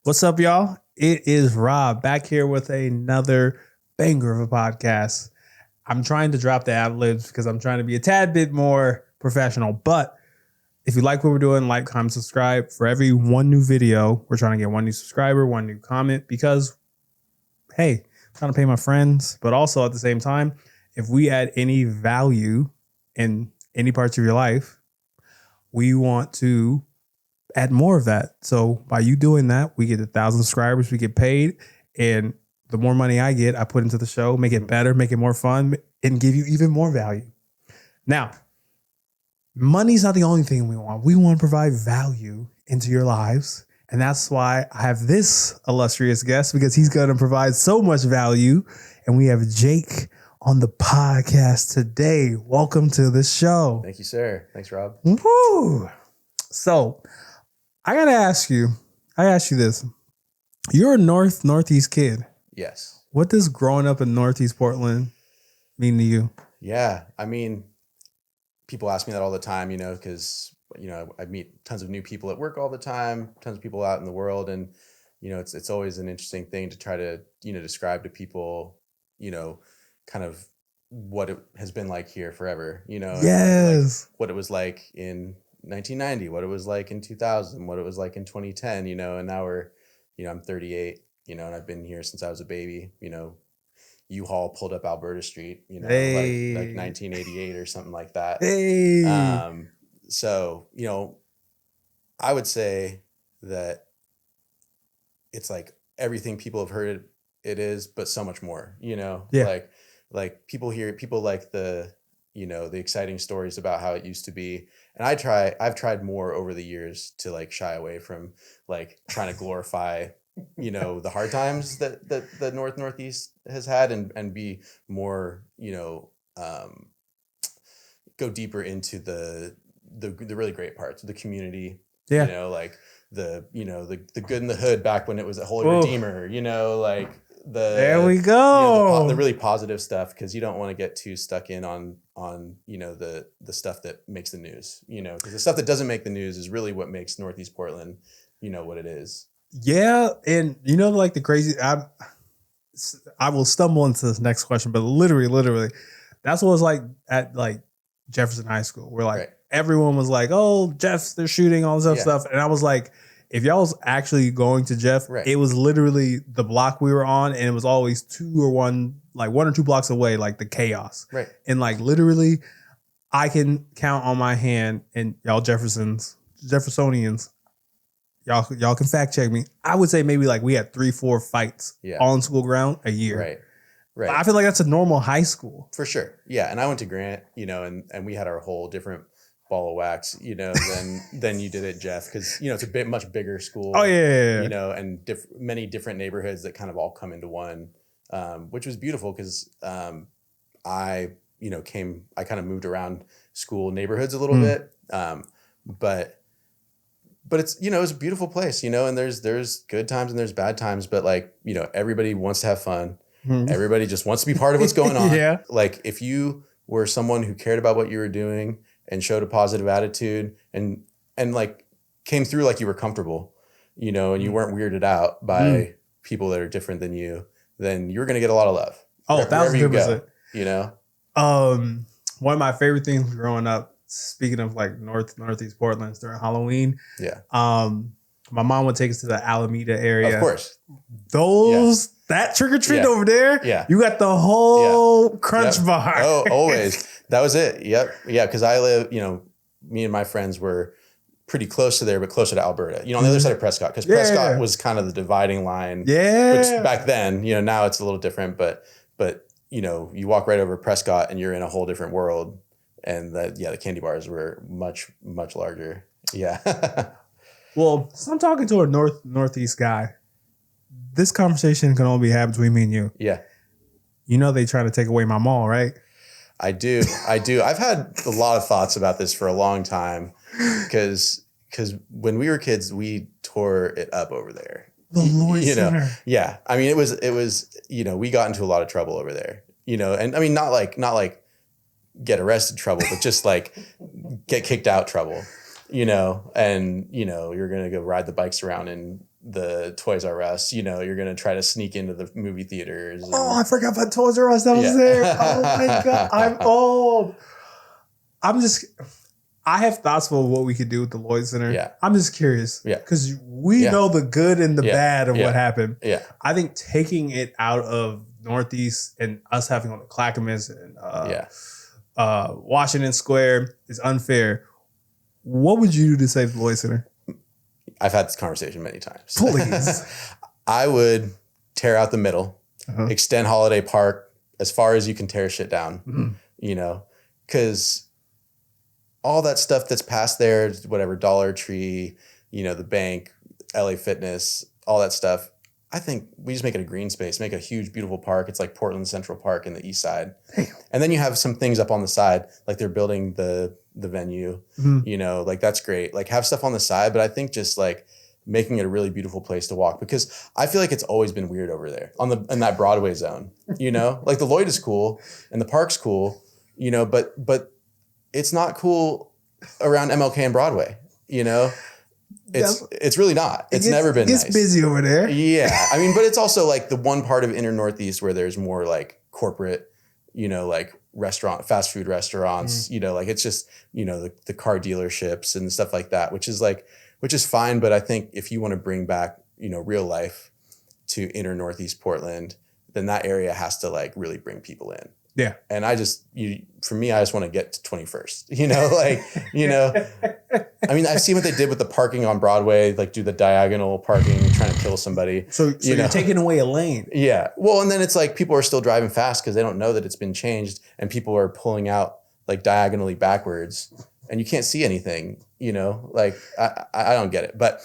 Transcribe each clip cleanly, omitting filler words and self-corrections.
What's up, y'all? It is Rob back here with another banger of a podcast. I'm trying to drop the ad-libs because I'm trying to be a tad bit more professional. But if you like what we're doing, like, comment, subscribe. For every one new video, we're trying to get one new subscriber, one new comment because, hey, I'm trying to pay my friends. But also at the same time, if we add any value in any parts of your life, we want to add more of that. So by you doing that, we get 1,000 subscribers, we get paid, and the more money I get, I put into the show, make it better, make it more fun, and give you even more value. Now, money's not the only thing we want. We want to provide value into your lives. And that's why I have this illustrious guest, because he's going to provide so much value. And we have Jake on the podcast today. Welcome to the show. Thank you, sir. Thanks, Rob. Woo! So I got to ask you this. You're a Northeast kid. Yes. What does growing up in Northeast Portland mean to you? Yeah. I mean, people ask me that all the time, because, I meet tons of new people at work all the time, tons of people out in the world. And, it's always an interesting thing to try to, describe to people, kind of what it has been like here forever, Yes. Like what it was like in 1990, what it was like in 2000, what it was like in 2010, and now we're, I'm 38, and I've been here since I was a baby, U-Haul pulled up Alberta Street, Hey. like 1988 or something like that. Hey. So, I would say that it's like everything people have heard it is, but so much more, Yeah. like people like the, the exciting stories about how it used to be. And I've tried more over the years to like shy away from like trying to glorify, the hard times that the Northeast has had and be more, go deeper into the really great parts of the community, like the good in the hood back when it was a Holy Redeemer, like there we go. The really positive stuff, because you don't want to get too stuck in on the stuff that makes the news, because the stuff that doesn't make the news is really what makes Northeast Portland, what it is. Yeah. And like the crazy, I will stumble into this next question, but literally that's what it was like at like Jefferson High School, where like everyone was like, oh, Jeff's, they're shooting all this stuff. And I was like, if y'all was actually going to Jeff, it was literally the block we were on, and it was always one or two blocks away, like the chaos. Right. And like literally, I can count on my hand, and y'all Jeffersonians, y'all can fact check me. I would say maybe like we had 3-4 fights on school ground a year. Right. But I feel like that's a normal high school. For sure. Yeah. And I went to Grant, and we had our whole different ball of wax, than you did at Jeff, because it's a much bigger school. Oh yeah. And many different neighborhoods that kind of all come into one, which was beautiful, because I kind of moved around school neighborhoods a little bit, but it's it's a beautiful place, and there's good times and there's bad times, but like everybody wants to have fun. Everybody just wants to be part of what's going on. Yeah. Like if you were someone who cared about what you were doing and showed a positive attitude and like came through like you were comfortable, and you weren't weirded out by people that are different than you, then you're going to get a lot of love. Oh, 1,000%. One of my favorite things growing up, speaking of like Northeast Portland, during Halloween. Yeah. My mom would take us to the Alameda area. Of course. That trick or treat over there. Yeah. You got the whole crunch bar. Oh, always. That was it. Yep. Yeah. Because I live, me and my friends were pretty close to there, but closer to Alberta, on the other side of Prescott, because Prescott was kind of the dividing line. Yeah. Which back then, now it's a little different, but you walk right over Prescott and you're in a whole different world. And the candy bars were much, much larger. Yeah. Well, so I'm talking to a Northeast guy. This conversation can only be had between me and you. Yeah. They trying to take away my mall, right? I do. I've had a lot of thoughts about this for a long time, because when we were kids, we tore it up over there. The Lloyd Center. Yeah. I mean, it was, we got into a lot of trouble over there, and I mean, not like get arrested trouble, but just like get kicked out trouble, and, you're going to go ride the bikes around and, the Toys R Us, you know, you're going to try to sneak into the movie theaters. And, I forgot about Toys R Us. That was there. Oh my God. I'm old. I have thoughts for what we could do with the Lloyd Center. Yeah. I'm just curious. Yeah. Because we know the good and the bad of what happened. Yeah. I think taking it out of Northeast and us having on the Clackamas and Washington Square is unfair. What would you do to save the Lloyd Center? I've had this conversation many times. Please. I would tear out the middle, extend Holiday Park as far as you can tear shit down, you know, because all that stuff that's past there, whatever, Dollar Tree, you know, the bank, LA Fitness, all that stuff. I think we just make it a green space, make it a huge, beautiful park. It's like Portland Central Park in the east side. Damn. And then you have some things up on the side, like they're building the venue, you know, like that's great. Like have stuff on the side, but I think just like making it a really beautiful place to walk, because I feel like it's always been weird over there in that Broadway zone, you know, like the Lloyd is cool and the park's cool, you know, but it's not cool around MLK and Broadway, you know. It's really not. It's never been nice. It's busy over there. Yeah. I mean, but it's also like the one part of inner Northeast where there's more like corporate, you know, like fast food restaurants, you know, like it's just, you know, the car dealerships and stuff like that, which is fine. But I think if you want to bring back, you know, real life to inner Northeast Portland, then that area has to like really bring people in. Yeah. And for me, I just want to get to 21st, you know, like, you know, I mean, I've seen what they did with the parking on Broadway, like do the diagonal parking, trying to kill somebody. So you're taking away a lane. Yeah. Well, and then it's like people are still driving fast because they don't know that it's been changed, and people are pulling out like diagonally backwards and you can't see anything, you know, like I don't get it. But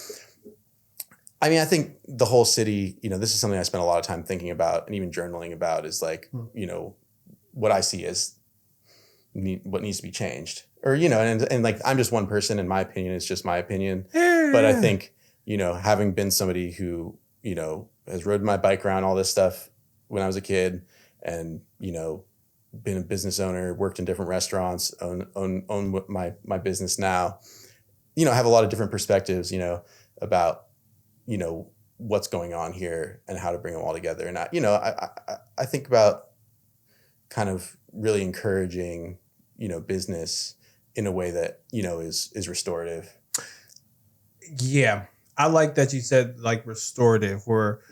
I mean, I think the whole city, you know, this is something I spent a lot of time thinking about and even journaling about is like, you know, what I see as what needs to be changed, or, you know, and like, I'm just one person, and my opinion is just my opinion. But I think, you know, having been somebody who, you know, has rode my bike around all this stuff when I was a kid, and, you know, been a business owner, worked in different restaurants, own my business now, you know, I have a lot of different perspectives, you know, about, you know, what's going on here and how to bring them all together. And I think about kind of really encouraging, you know, business in a way that, you know, is restorative. Yeah. I like that you said like restorative, where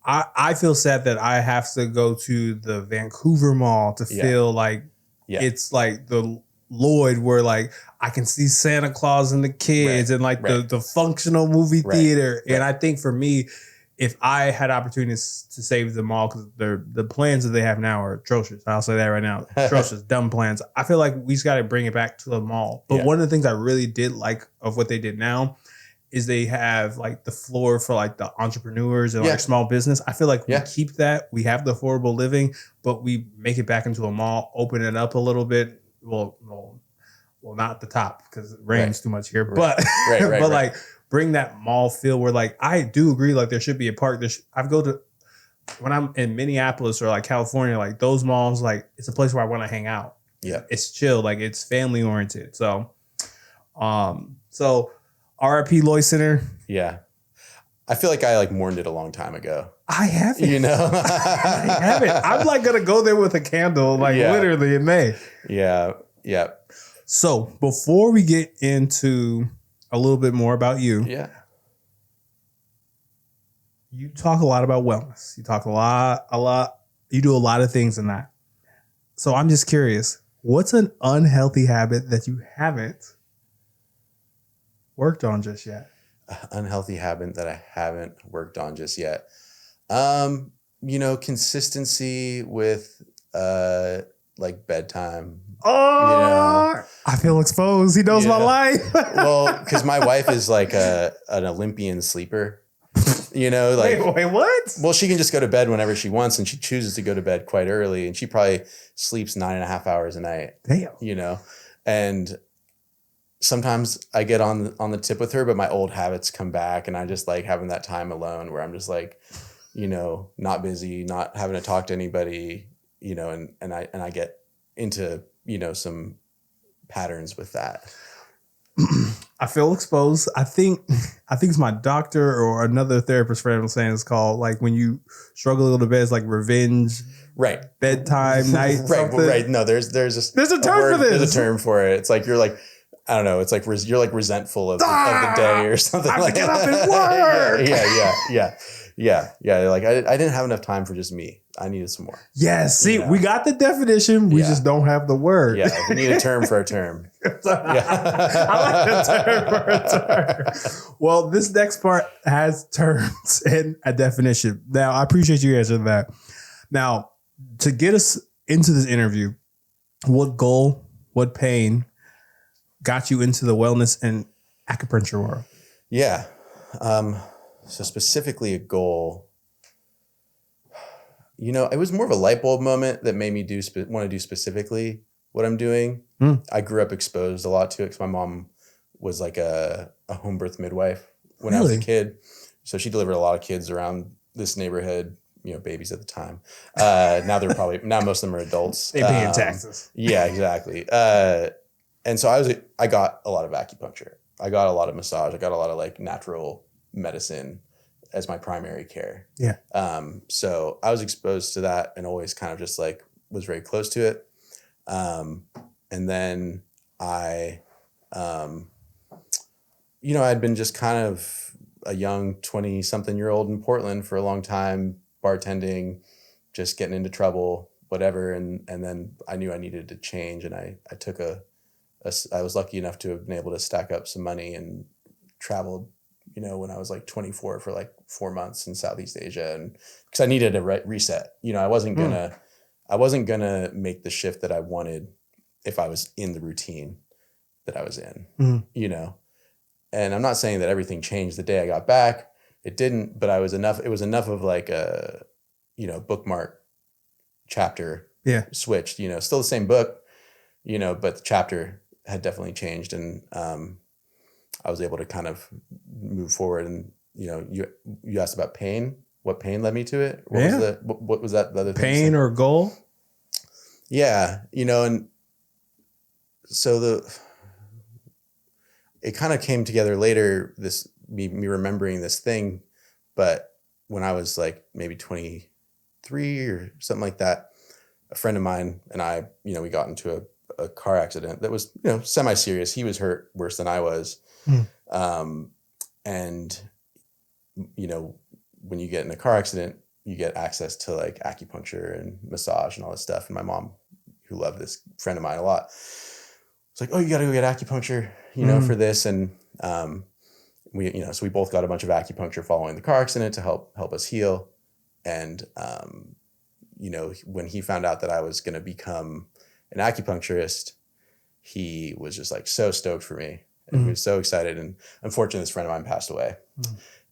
I feel sad that I have to go to the Vancouver Mall to feel like it's like the Lloyd, where like I can see Santa Claus and the kids and like the functional movie theater. And I think for me, if I had opportunities to save the mall, because the plans that they have now are atrocious. I'll say that right now. Atrocious, dumb plans. I feel like we just got to bring it back to the mall. But one of the things I really did like of what they did now is they have like the floor for like the entrepreneurs and like small business. I feel like we keep that. We have the affordable living, but we make it back into a mall, open it up a little bit. Well, not the top because it rains too much here, but like bring that mall feel where like, I do agree. Like there should be a park. When I'm in Minneapolis or like California, like those malls, like it's a place where I want to hang out. Yeah. It's chill. Like it's family oriented. So RIP Lloyd Center. Yeah. I feel like I like mourned it a long time ago. I haven't. You know? I haven't. I'm like going to go there with a candle, like literally in May. Yeah. Yeah. So before we get into a little bit more about you. Yeah. You talk a lot about wellness. You talk a lot. You do a lot of things in that. So I'm just curious, what's an unhealthy habit that you haven't worked on just yet? Unhealthy habit that I haven't worked on just yet. You know, consistency with like bedtime. Oh, you know? I feel exposed. He knows my life. Well, because my wife is like an Olympian sleeper. You know, like wait, what? Well, she can just go to bed whenever she wants, and she chooses to go to bed quite early, and she probably sleeps 9.5 hours a night. Damn. You know, and sometimes I get on the tip with her, but my old habits come back, and I just like having that time alone where I'm just like, you know, not busy, not having to talk to anybody, you know, and I get into, you know, some patterns with that. I feel exposed. I think it's my doctor or another therapist friend was saying it's called like when you struggle a little bit, it's like revenge, right? Bedtime, night, right, something. right. No, there's a term for this. There's a term for it. It's like you're like, I don't know. It's like you're like resentful of the day or something. I like have to get that. up and work. Yeah. Like I didn't have enough time for just me. I needed some more. Yes. See, we got the definition. We just don't have the word. Yeah. We need a term for a term. I like the term for a term. Well, this next part has terms and a definition. Now, I appreciate you answering that. Now, to get us into this interview, what goal, what pain got you into the wellness and acupuncture world? Yeah. So specifically a goal, it was more of a light bulb moment that made me want to do specifically what I'm doing. I grew up exposed a lot to it because my mom was like a home birth midwife when I was a kid. So she delivered a lot of kids around this neighborhood, babies at the time. Now most of them are adults. They pay in taxes. Yeah, exactly. And so I got a lot of acupuncture. I got a lot of massage. I got a lot of like natural medicine as my primary care. Yeah. So I was exposed to that and always kind of just like was very close to it. And then I, I'd been just kind of a young 20-something-year-old in Portland for a long time, bartending, just getting into trouble, whatever. And then I knew I needed to change. And I took I was lucky enough to have been able to stack up some money and traveled, when I was like 24 for like 4 months in Southeast Asia. And because I needed a reset, I wasn't gonna make the shift that I wanted if I was in the routine that I was in, and I'm not saying that everything changed the day I got back. It didn't, but it was enough of like a, bookmark chapter switched, still the same book, but the chapter had definitely changed. And, I was able to kind of move forward. And, you asked about pain, what pain led me to it? What was that? The other pain or goal? Yeah. And so it kind of came together later, me remembering this thing, but when I was like maybe 23 or something like that, a friend of mine and I, we got into a car accident that was, semi-serious. He was hurt worse than I was. And, when you get in a car accident, you get access to like acupuncture and massage and all this stuff. And my mom, who loved this friend of mine a lot, was like, "Oh, you got to go get acupuncture, for this." And, so we both got a bunch of acupuncture following the car accident to help us heal. And, when he found out that I was going to become an acupuncturist, he was just like so stoked for me. And he was so excited. And unfortunately, this friend of mine passed away.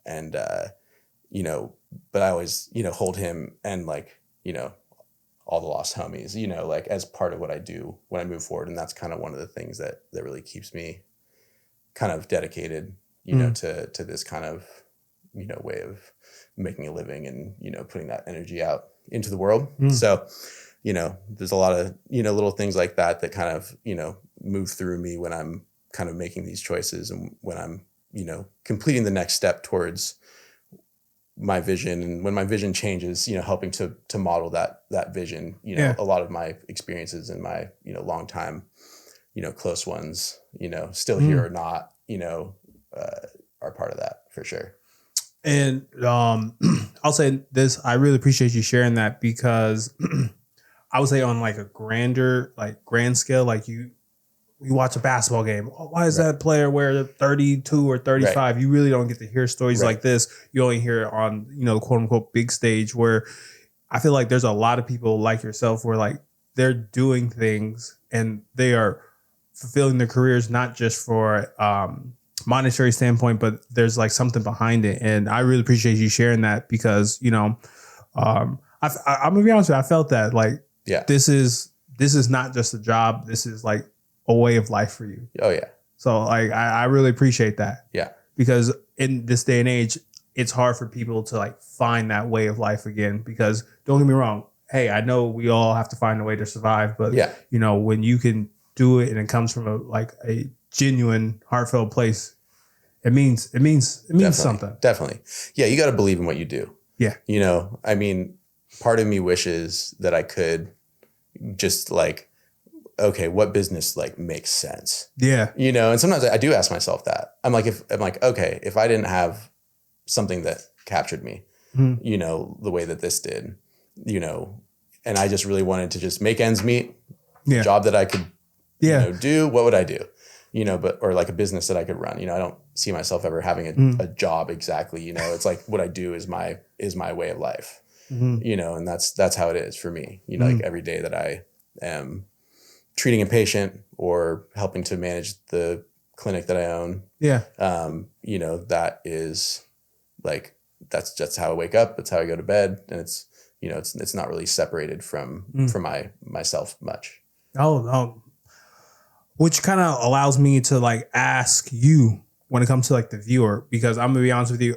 And, but I always, hold him and like, all the lost homies, like as part of what I do when I move forward. And that's kind of one of the things that really keeps me kind of dedicated, to this kind of, way of making a living and, putting that energy out into the world. So, there's a lot of, little things like that kind of, move through me when I'm kind of making these choices and when I'm, completing the next step towards my vision. And when my vision changes, helping to model that vision, a lot of my experiences and my, long time, close ones, still here or not, are part of that for sure. And I'll say this, I really appreciate you sharing that because I would say on like a grand scale, like you watch a basketball game. Oh, why is that player wear 32 or 35? Right. You really don't get to hear stories like this. You only hear it on, quote unquote big stage, where I feel like there's a lot of people like yourself where like they're doing things and they are fulfilling their careers, not just for monetary standpoint, but there's like something behind it. And I really appreciate you sharing that because, I'm gonna be honest with you, I felt that like, this is not just a job. This is like a way of life for you. Oh yeah. So like, I really appreciate that. Yeah. Because in this day and age, it's hard for people to like find that way of life again, because don't get me wrong. Hey, I know we all have to find a way to survive, but when you can do it and it comes from a genuine, heartfelt place, it means something. Definitely. Yeah. You got to believe in what you do. Yeah. You know, I mean, part of me wishes that I could just like, okay, what business like makes sense? Yeah. You know, and sometimes I do ask myself that. I'm like, okay, if I didn't have something that captured me, you know, the way that this did, you know, and I just really wanted to just make ends meet, job that I could, you know, do, what would I do? You know, or like a business that I could run. You know, I don't see myself ever having a job exactly. You know, it's like what I do is my way of life. You know, and that's how it is for me. You know, like every day that I am treating a patient or helping to manage the clinic that I own. Yeah. You know, that is like that's just how I wake up. That's how I go to bed, and it's you know it's not really separated from myself much. Oh. Which kind of allows me to like ask you when it comes to like the viewer, because I'm gonna be honest with you,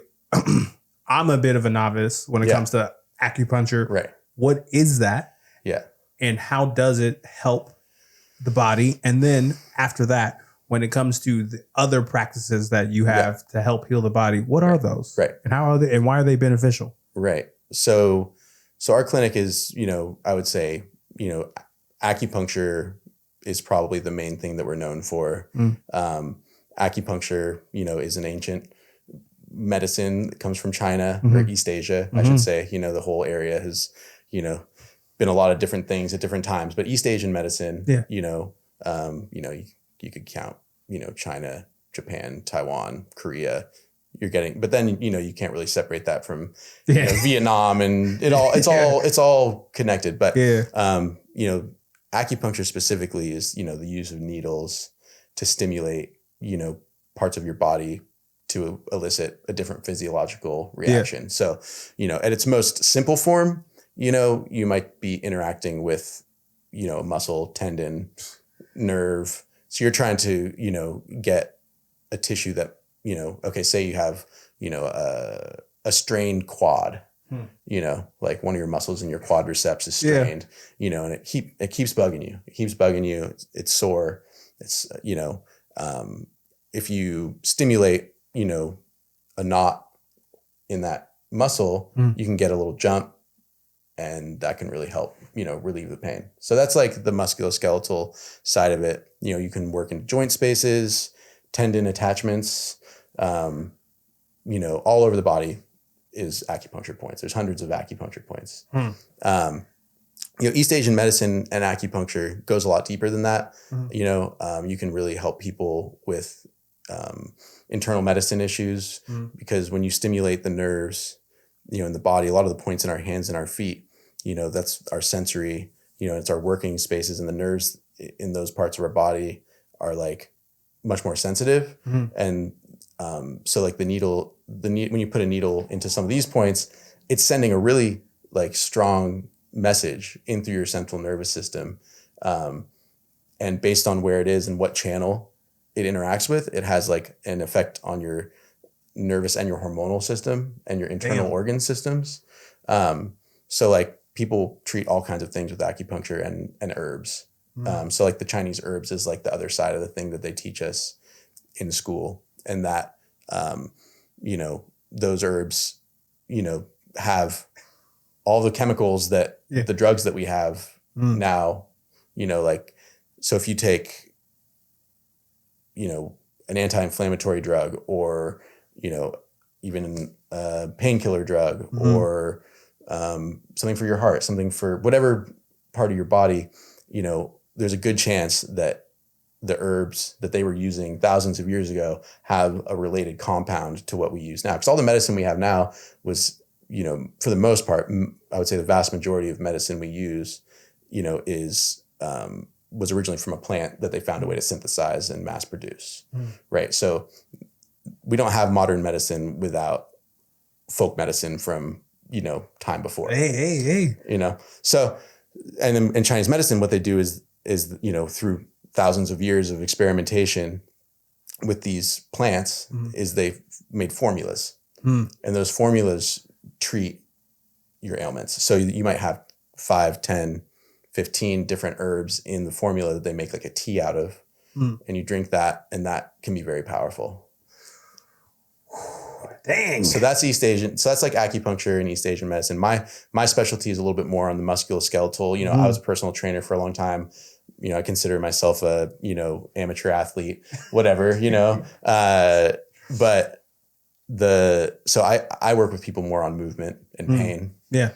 I'm a bit of a novice when it comes to acupuncture. Right. What is that? Yeah. And how does it help the body? And then after that, when it comes to the other practices that you have to help heal the body, what are those? Right. And how are they? And why are they beneficial? Right. So our clinic is, you know, I would say, you know, acupuncture is probably the main thing that we're known for. Acupuncture, you know, is an ancient medicine that comes from China or East Asia, I should say. You know, the whole area has, you know, been a lot of different things at different times, but East Asian medicine, you know, you could count, you know, China, Japan, Taiwan, Korea. You're getting, but then you know you can't really separate that from you know, Vietnam, and it's all connected. But you know, acupuncture specifically is you know the use of needles to stimulate you know parts of your body to elicit a different physiological reaction. So you know, at its most simple form, you know, you might be interacting with you know a muscle, tendon, nerve. So you're trying to you know get a tissue that you know, okay, say you have, you know, a strained quad, you know, like one of your muscles in your quadriceps is strained, you know, and it keeps bugging you. It keeps bugging you. It's sore. It's, you know, if you stimulate, you know, a knot in that muscle, you can get a little jump and that can really help, you know, relieve the pain. So that's like the musculoskeletal side of it. You know, you can work in joint spaces, tendon attachments, you know, all over the body is acupuncture points. There's hundreds of acupuncture points. You know, East Asian medicine and acupuncture goes a lot deeper than that. You know, you can really help people with internal medicine issues because when you stimulate the nerves, you know, in the body, a lot of the points in our hands and our feet, you know, that's our sensory, you know, it's our working spaces, and the nerves in those parts of our body are like much more sensitive. And so like when you put a needle into some of these points, it's sending a really like strong message in through your central nervous system. And based on where it is and what channel it interacts with, it has like an effect on your nervous and your hormonal system and your internal organ systems. So like people treat all kinds of things with acupuncture and herbs. So like the Chinese herbs is like the other side of the thing that they teach us in school. And that, you know, those herbs, you know, have all the chemicals that the drugs that we have now, you know, like, so if you take, you know, an anti-inflammatory drug or, you know, even a painkiller drug or something for your heart, something for whatever part of your body, you know, there's a good chance that the herbs that they were using thousands of years ago have a related compound to what we use now. Because all the medicine we have now was, you know, for the most part, I would say the vast majority of medicine we use, you know, is was originally from a plant that they found a way to synthesize and mass produce, right? So we don't have modern medicine without folk medicine from, you know, time before. Hey. You know, so, and in Chinese medicine, what they do is, you know, through thousands of years of experimentation with these plants is they've made formulas and those formulas treat your ailments. So you might have 5, 10, 15 different herbs in the formula that they make like a tea out of. and you drink that, and that can be very powerful. Dang. So that's East Asian. So that's like acupuncture and East Asian medicine. My specialty is a little bit more on the musculoskeletal. You know, I was a personal trainer for a long time. You know, I consider myself a, you know, amateur athlete, whatever, you know. But so I work with people more on movement and pain. Yeah.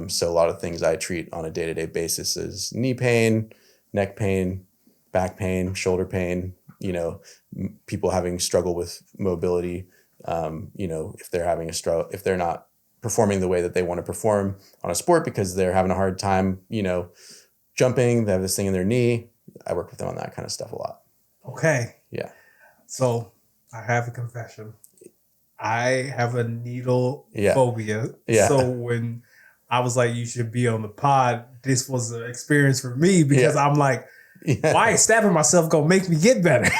So a lot of things I treat on a day-to-day basis is knee pain, neck pain, back pain, shoulder pain, you know, people having struggle with mobility. You know, if they're having if they're not performing the way that they want to perform on a sport because they're having a hard time, you know, jumping, they have this thing in their knee. I work with them on that kind of stuff a lot. Okay. Yeah. So I have a confession. I have a needle phobia. Yeah. So when I was like, you should be on the pod, this was an experience for me because I'm like, why is stabbing myself gonna make me get better?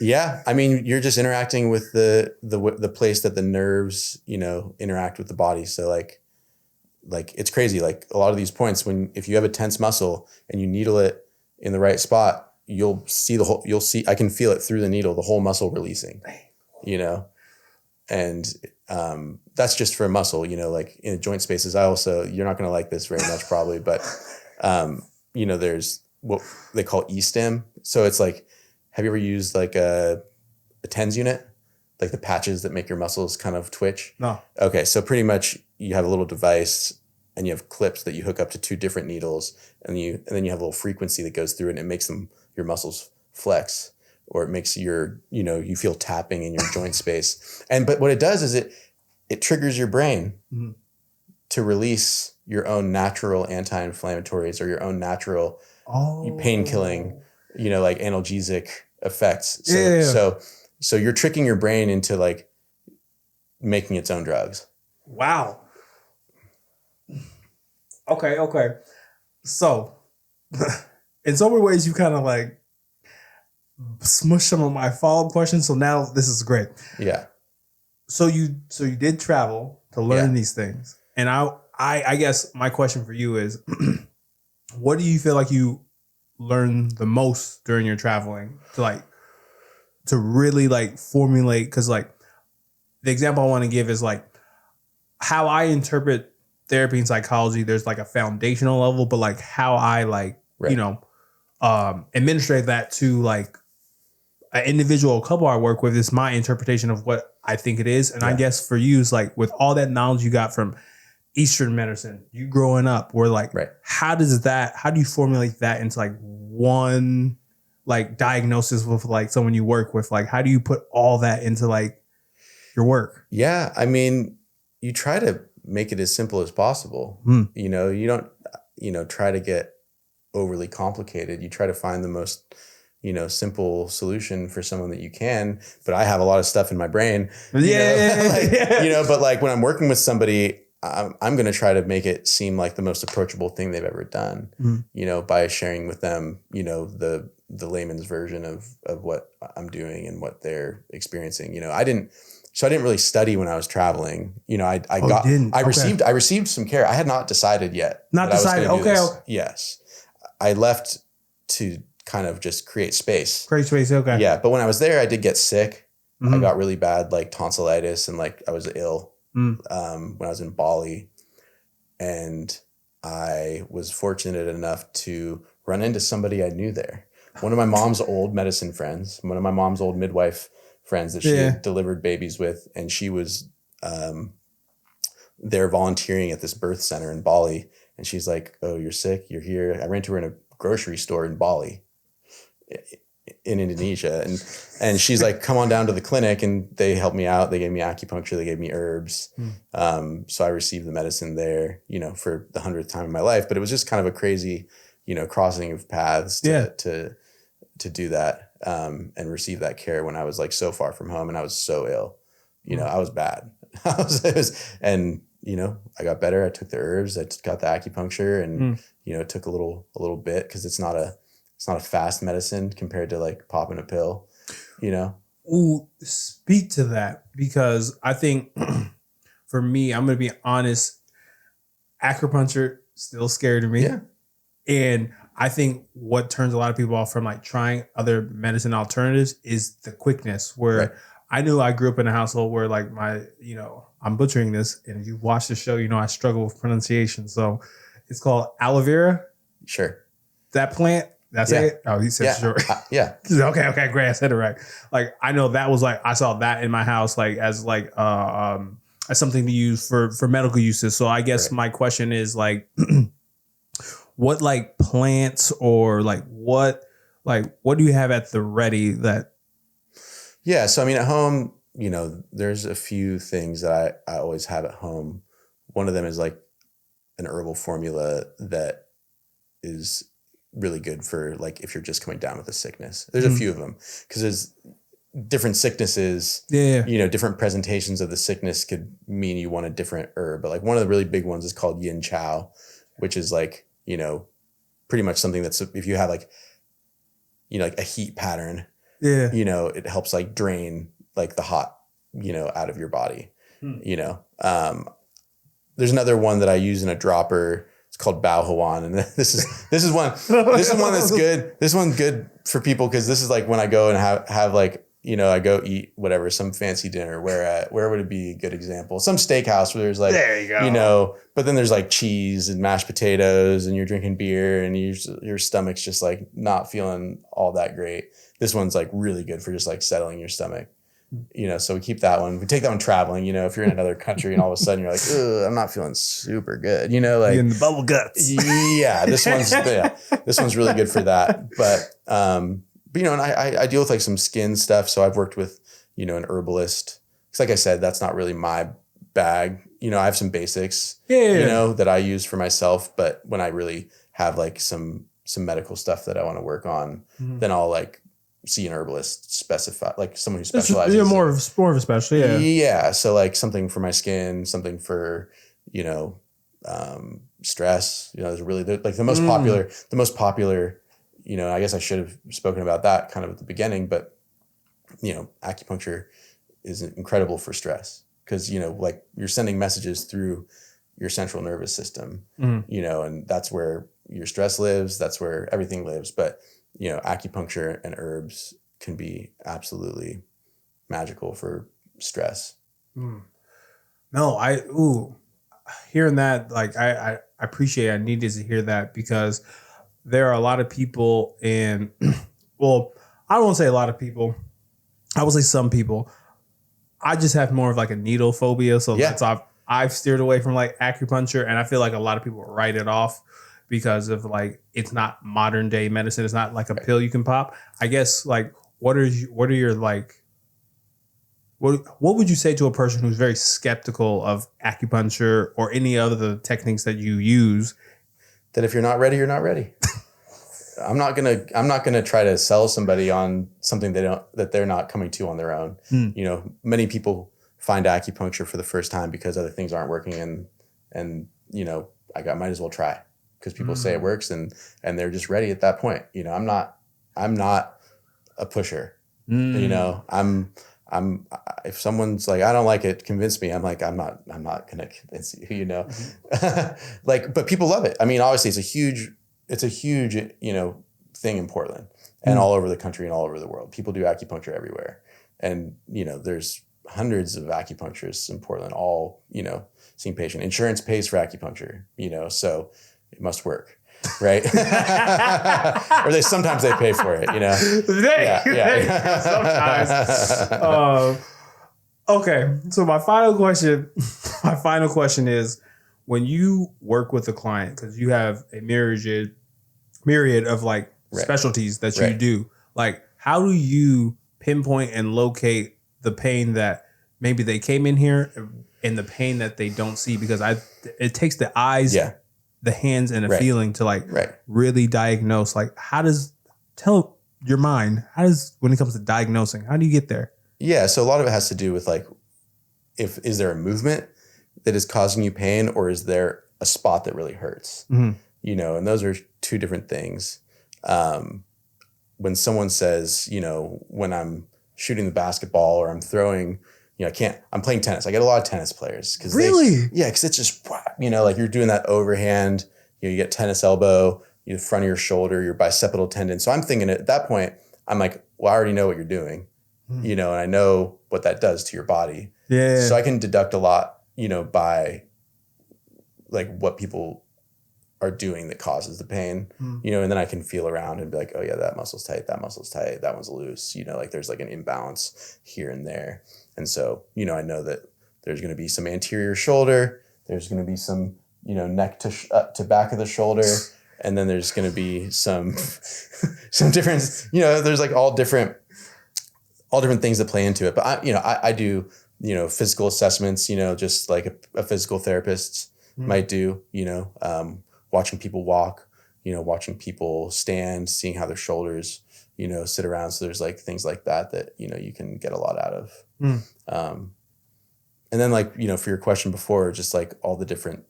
Yeah. I mean, you're just interacting with the place that the nerves, you know, interact with the body. So like it's crazy. Like a lot of these points, if you have a tense muscle and you needle it in the right spot, you'll see I can feel it through the needle, the whole muscle releasing, you know? And, that's just for a muscle, you know, like in the joint spaces. You're not going to like this very much probably, but, you know, there's what they call E-stim. So it's like, have you ever used like a TENS unit? Like the patches that make your muscles kind of twitch? No. Okay. So pretty much you have a little device and you have clips that you hook up to two different needles and then you have a little frequency that goes through it and it makes your muscles flex, or it makes you feel tapping in your joint space. But what it does is it triggers your brain to release your own natural anti-inflammatories or your own natural pain killing, you know, like analgesic effects. So you're tricking your brain into like making its own drugs. Wow. Okay. So in so many ways you kind of like smush some of my follow-up questions. So now this is great. Yeah. So you did travel to learn these things. And I guess my question for you is what do you feel like you learned the most during your traveling to really like formulate? Because like the example I want to give is like how I interpret therapy and psychology. There's like a foundational level, but like how I like, you know, administrate that to like an individual couple I work with is my interpretation of what I think it is. And I guess for you is like with all that knowledge you got from Eastern medicine, you growing up, we're like, how do you formulate that into like one like diagnosis with like someone you work with? Like, how do you put all that into like your work? Yeah. I mean, you try to make it as simple as possible. You know, you don't, you know, try to get overly complicated. You try to find the most, you know, simple solution for someone that you can. But I have a lot of stuff in my brain. You know, but like when I'm working with somebody, I'm going to try to make it seem like the most approachable thing they've ever done, you know, by sharing with them, you know, the layman's version of what I'm doing and what they're experiencing. You know, I didn't really study when I was traveling. You know, I received some care. I had not decided yet. Okay. Yes. I left to kind of just create space. Okay. Yeah. But when I was there, I did get sick. I got really bad, like tonsillitis, and like I was ill when I was in Bali. And I was fortunate enough to run into somebody I knew there. One of my mom's old medicine friends, one of my mom's old midwife friends that she had delivered babies with. And she was there volunteering at this birth center in Bali. And she's like, "Oh, you're sick? You're here." I ran to her in a grocery store in Bali, in Indonesia. And she's like, "Come on down to the clinic." And they helped me out. They gave me acupuncture. They gave me herbs. So I received the medicine there, you know, for the 100th time in my life. But it was just kind of a crazy, you know, crossing of paths to do that and receive that care when I was like so far from home and I was so ill. You know, I was bad. And you know, I got better. I took the herbs. I got the acupuncture, and you know, it took a little bit because it's not a fast medicine compared to like popping a pill. You know. Ooh, speak to that, because I think for me, I'm gonna be honest, acupuncture still scared of me. Yeah. And I think what turns a lot of people off from like trying other medicine alternatives is the quickness. Where I knew I grew up in a household where like I'm butchering this, and if you watch the show, I struggle with pronunciation. So it's called aloe vera. Sure. That plant. That's it. Oh, he said sure. Yeah. Okay, great. I said it right. Like I know that was like I saw that in my house like as something to use for medical uses. So I guess my question is like what like plants or like what do you have at the ready that? Yeah. So I mean at home, there's a few things that I always have at home. One of them is like an herbal formula that is really good for like if you're just coming down with a sickness. There's a few of them because there's different sicknesses. Different presentations of the sickness could mean you want a different herb. But like one of the really big ones is called yin chow, which is like, pretty much something that's if you have like, like a heat pattern, it helps like drain like the hot, out of your body, There's another one that I use in a dropper. It's called Bao Huan. And this is one that's good. This one's good for people because this is like when I go and have like, I go eat whatever, some fancy dinner. Where would it be a good example? Some steakhouse where there's like, there you go. But then there's like cheese and mashed potatoes and you're drinking beer and your stomach's just like not feeling all that great. This one's like really good for just like settling your stomach. So we keep that one. We take that one traveling, if you're in another country and all of a sudden you're like, I'm not feeling super good, like in the bubble guts. Yeah, this one's really good for that. But and I deal with like some skin stuff. So I've worked with, an herbalist. It's like I said, that's not really my bag. I have some basics, that I use for myself. But when I really have like some medical stuff that I want to work on, then I'll like see an herbalist specify, like someone who specializes. You're more of a specialist, yeah. So like something for my skin, something for stress. There's really like the most popular. I guess I should have spoken about that kind of at the beginning, but acupuncture is incredible for stress because like you're sending messages through your central nervous system, and that's where your stress lives. That's where everything lives, but. Acupuncture and herbs can be absolutely magical for stress. No, hearing that, like I appreciate it. I needed to hear that because there are a lot of people I don't want to say a lot of people. I will say some people. I just have more of like a needle phobia. So that's I've steered away from like acupuncture, and I feel like a lot of people write it off because of like it's not modern day medicine. It's not like a pill you can pop. I guess like what would you say to a person who's very skeptical of acupuncture or any other techniques that you use? That if you're not ready, you're not ready. I'm not gonna try to sell somebody on something that they're not coming to on their own. Many people find acupuncture for the first time because other things aren't working, and I might as well try. Because people say it works and they're just ready at that point. I'm not a pusher. If someone's like, I don't like it, convince me. I'm like, I'm not going to convince you, but people love it. I mean, obviously it's a huge, thing in Portland and all over the country and all over the world. People do acupuncture everywhere. And, there's hundreds of acupuncturists in Portland, all, seeing patient. Insurance pays for acupuncture, so it must work, right? Or sometimes they pay for it, Sometimes. Okay, so my final question is, when you work with a client, because you have a myriad of like specialties that you do, like how do you pinpoint and locate the pain that maybe they came in here and the pain that they don't see? Because it takes the eyes. Yeah. The hands and a feeling to like really diagnose. Like tell your mind, when it comes to diagnosing, how do you get there? Yeah. So a lot of it has to do with like, is there a movement that is causing you pain, or is there a spot that really hurts? And those are two different things. When someone says, when I'm shooting the basketball or I'm throwing, I'm playing tennis. I get a lot of tennis players because it's just, like you're doing that overhand, you get tennis elbow, the front of your shoulder, your bicipital tendon. So I'm thinking at that point, I'm like, well, I already know what you're doing, and I know what that does to your body. Yeah. So I can deduct a lot, by like what people are doing that causes the pain, and then I can feel around and be like, oh yeah, that muscle's tight, that one's loose, like there's like an imbalance here and there. And so, I know that there's going to be some anterior shoulder, there's going to be some, neck to back of the shoulder. And then there's going to be some different, there's like all different things that play into it. But I do, physical assessments, just like a physical therapist might do, watching people walk, watching people stand, seeing how their shoulders, sit around. So there's like things like that, you can get a lot out of. And then like, for your question before, just like all the different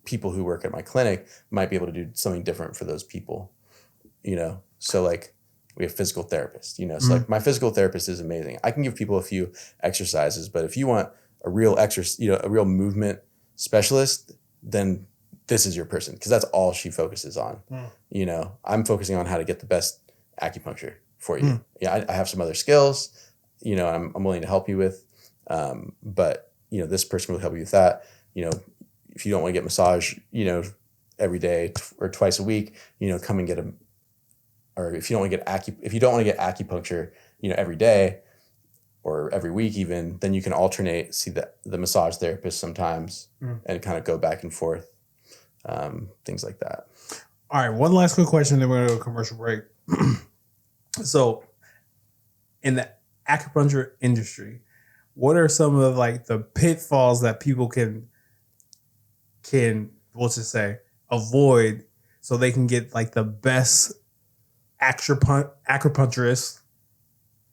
people who work at my clinic might be able to do something different for those people, So like we have physical therapists, so like my physical therapist is amazing. I can give people a few exercises, but if you want a real a real movement specialist, then this is your person, because that's all she focuses on. I'm focusing on how to get the best acupuncture for you. Yeah, I have some other skills, I'm willing to help you with, but this person will help you with that. If you don't want to get massage, every day or twice a week, come and get or if you don't want to get acupuncture, every day or every week even, then you can alternate, see the massage therapist sometimes and kind of go back and forth, things like that. All right. One last quick question, then we're going to go to a commercial break. So in the acupuncture industry, what are some of like the pitfalls that people can let's just say avoid so they can get like the best acupuncturist,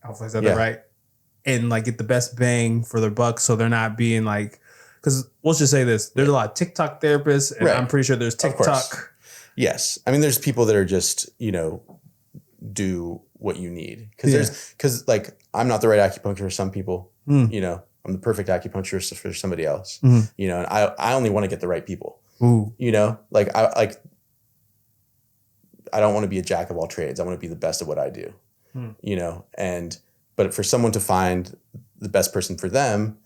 hopefully I said that right, and like get the best bang for their buck, so they're not being like, because let's just say this, there's a lot of TikTok therapists, and I'm pretty sure there's TikTok. Yes. I mean, there's people that are just, do what you need. Because like, I'm not the right acupuncturist for some people, I'm the perfect acupuncturist for somebody else, and I only want to get the right people. Like I don't want to be a jack of all trades. I want to be the best at what I do, but for someone to find the best person for them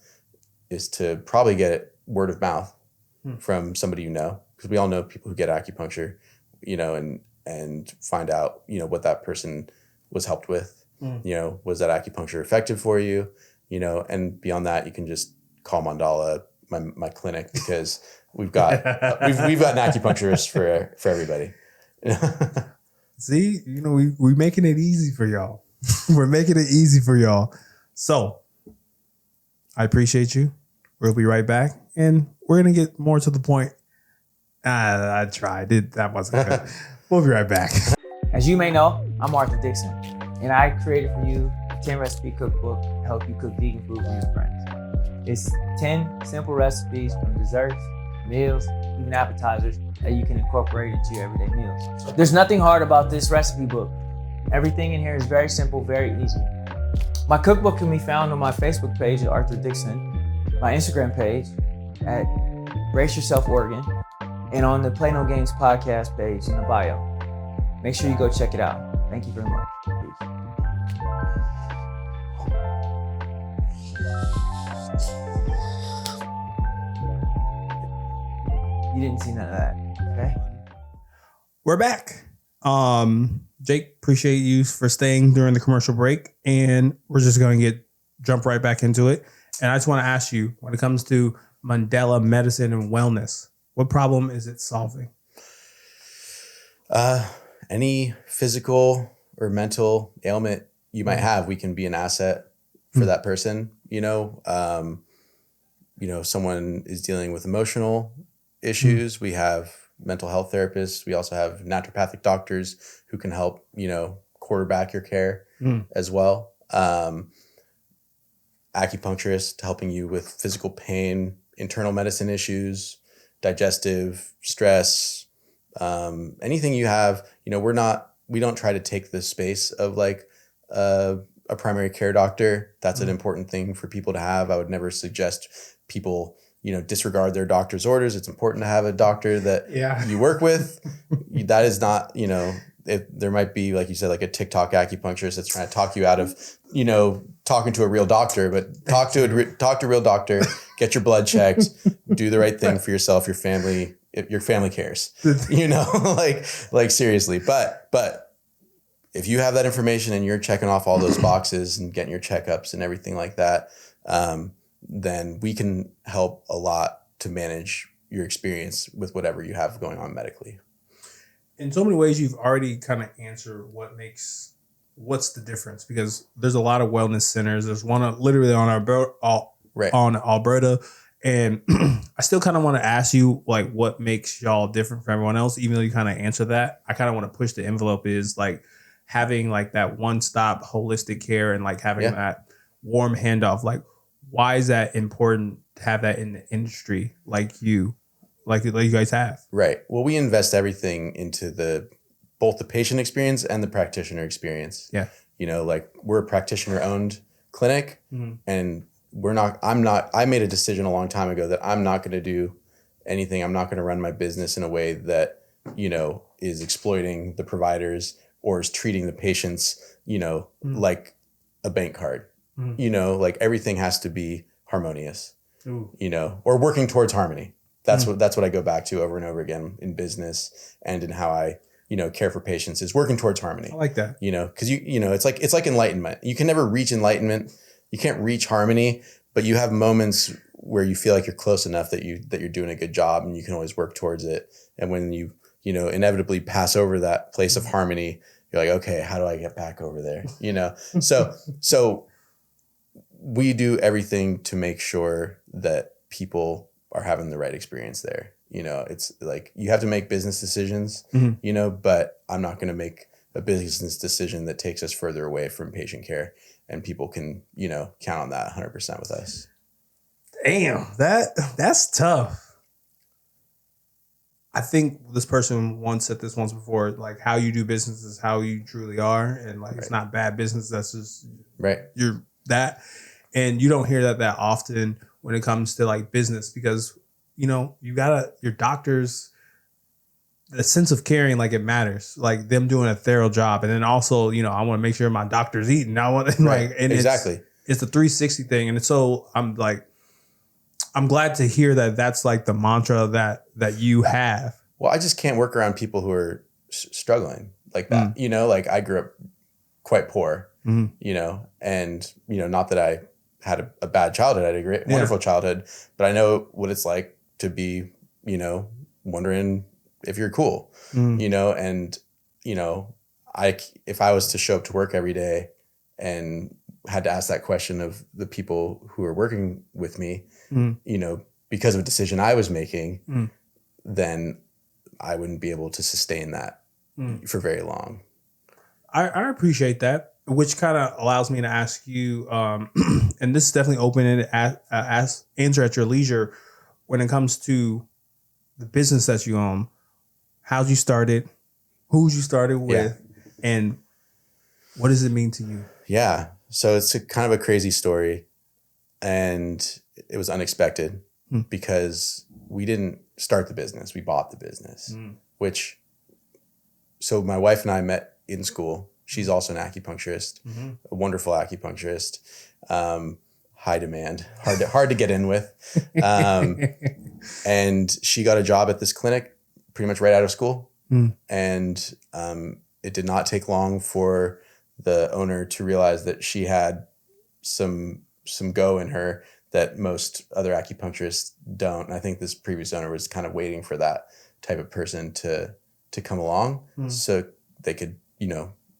is to probably get it word of mouth from somebody, because we all know people who get acupuncture, and find out, what that person was helped with, was that acupuncture effective for you, and beyond that, you can just call Mandala, my clinic, because we've got we've got an acupuncturist for everybody. See, we making it easy for y'all. We're making it easy for y'all. So I appreciate you. We'll be right back, and we're gonna get more to the point. I tried. That wasn't good. We'll be right back. As you may know, I'm Arthur Dixon, and I created for you a 10 recipe cookbook to help you cook vegan food for your friends. It's 10 simple recipes from desserts, meals, even appetizers that you can incorporate into your everyday meals. There's nothing hard about this recipe book. Everything in here is very simple, very easy. My cookbook can be found on my Facebook page at Arthur Dixon, my Instagram page at Brace Yourself Oregon, and on the Play No Games podcast page in the bio. Make sure you go check it out. Thank you very much. Peace. You didn't see none of that, okay? We're back. Jake, appreciate you for staying during the commercial break, and we're just going to jump right back into it. And I just want to ask you, when it comes to Mandala medicine and wellness, what problem is it solving? Any physical or mental ailment you might have, we can be an asset for that person. Someone is dealing with emotional issues. We have mental health therapists. We also have naturopathic doctors who can help, quarterback your care as well. Acupuncturist helping you with physical pain, internal medicine issues, digestive, stress, anything you have. We don't try to take the space of like a primary care doctor. That's an important thing for people to have. I would never suggest people disregard their doctor's orders. It's important to have a doctor that you work with. That is not, there might be, like you said, like a TikTok acupuncturist that's trying to talk you out of, talking to a real doctor, but talk to a real doctor, get your blood checked, do the right thing for yourself, your family, if your family cares, like seriously. But if you have that information and you're checking off all those boxes and getting your checkups and everything like that, then we can help a lot to manage your experience with whatever you have going on medically. In so many ways, you've already kind of answered what's the difference, because there's a lot of wellness centers. There's one literally on on Alberta. And I still kind of want to ask you, like, what makes y'all different from everyone else, even though you kind of answer that. I kind of want to push the envelope is like having like that one-stop holistic care and like having that warm handoff. Like, why is that important to have that in the industry like you guys have? Right. Well, we invest everything into both the patient experience and the practitioner experience. Yeah. Like we're a practitioner-owned clinic, and I made a decision a long time ago that I'm not going to do anything. I'm not going to run my business in a way that, is exploiting the providers or is treating the patients, like a bank card. Like everything has to be harmonious, or working towards harmony. That's what I go back to over and over again in business and in how I, care for patients, is working towards harmony. I like that. Because it's like enlightenment. You can never reach enlightenment. You can't reach harmony, but you have moments where you feel like you're close enough that you're doing a good job, and you can always work towards it. And when you inevitably pass over that place of harmony, you're like, okay, how do I get back over there? So we do everything to make sure that people are having the right experience there. It's like you have to make business decisions, but I'm not going to make a business decision that takes us further away from patient care, and people can, count on that 100% with us. Damn, that's tough. I think this person once said this once before, like how you do business is how you truly are. And like, it's not bad business. That's just you're that. And you don't hear that often when it comes to like business, because, you gotta, your doctors, the sense of caring, like it matters, like them doing a thorough job. And then also, I want to make sure my doctor's eating. I want and exactly. It's a 360 thing. And so I'm glad to hear that that's like the mantra that you have. Well, I just can't work around people who are struggling like that. Like I grew up quite poor, and, not that I had a bad childhood. I had a great, wonderful childhood, but I know what it's like to be, wondering if you're cool, and, if I was to show up to work every day and had to ask that question of the people who are working with me, because of a decision I was making, then I wouldn't be able to sustain that for very long. I appreciate that, which kind of allows me to ask you, and this is definitely open-ended, answer at your leisure. When it comes to the business that you own, how'd you start it? Who'd you started with? And what does it mean to you? Yeah. So it's kind of a crazy story, and it was unexpected because we didn't start the business. We bought the business, so my wife and I met in school. She's also an acupuncturist, a wonderful acupuncturist, high demand, hard to get in with. And she got a job at this clinic pretty much right out of school. And it did not take long for the owner to realize that she had some go in her that most other acupuncturists don't. And I think this previous owner was kind of waiting for that type of person to come along so they could,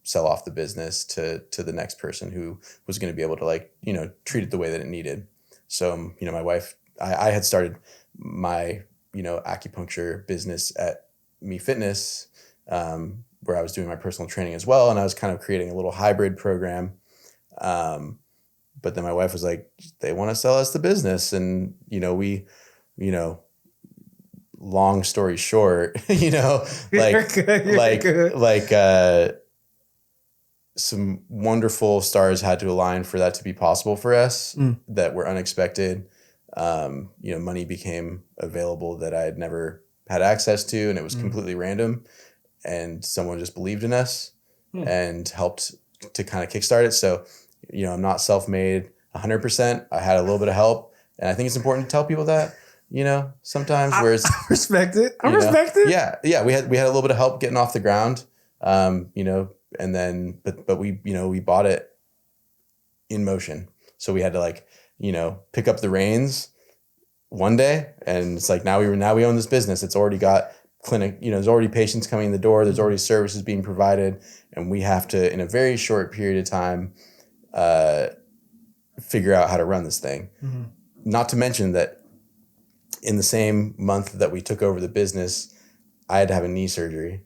sell off the business to the next person who was going to be able to treat it the way that it needed. So, my wife, I had started my, acupuncture business at Me Fitness, where I was doing my personal training as well. And I was kind of creating a little hybrid program. But then my wife was like, they want to sell us the business. And, we, long story short, some wonderful stars had to align for that to be possible for us that were unexpected. money became available that I had never had access to, and it was completely random, and someone just believed in us and helped to kind of kickstart it. So, I'm not self-made 100%. I had a little bit of help, and I think it's important to tell people that, sometimes where it's, I respect it. I respect it. Yeah. We had a little bit of help getting off the ground, and then, but we bought it in motion. So we had to pick up the reins one day, and it's like, now we own this business. It's already got clinic, there's already patients coming in the door. There's already services being provided, and we have to, in a very short period of time, figure out how to run this thing. Mm-hmm. Not to mention that in the same month that we took over the business, I had to have a knee surgery,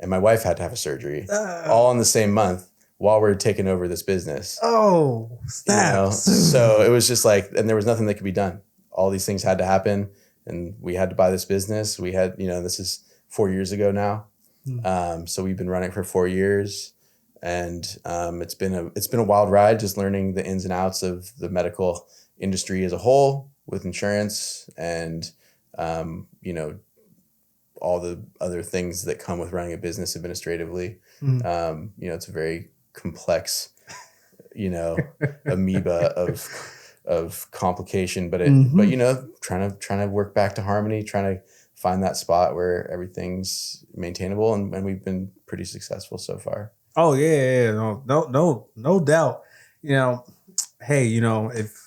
and my wife had to have a surgery, all in the same month while we were taking over this business. Oh, snaps. So it was just like, and there was nothing that could be done. All these things had to happen, and we had to buy this business. We had, this is 4 years ago now. So we've been running for 4 years, and it's been a wild ride, just learning the ins and outs of the medical industry as a whole with insurance and, all the other things that come with running a business administratively. It's a very complex, amoeba of complication, but trying to work back to harmony, trying to find that spot where everything's maintainable, and we've been pretty successful so far. Oh yeah. No doubt. Hey, if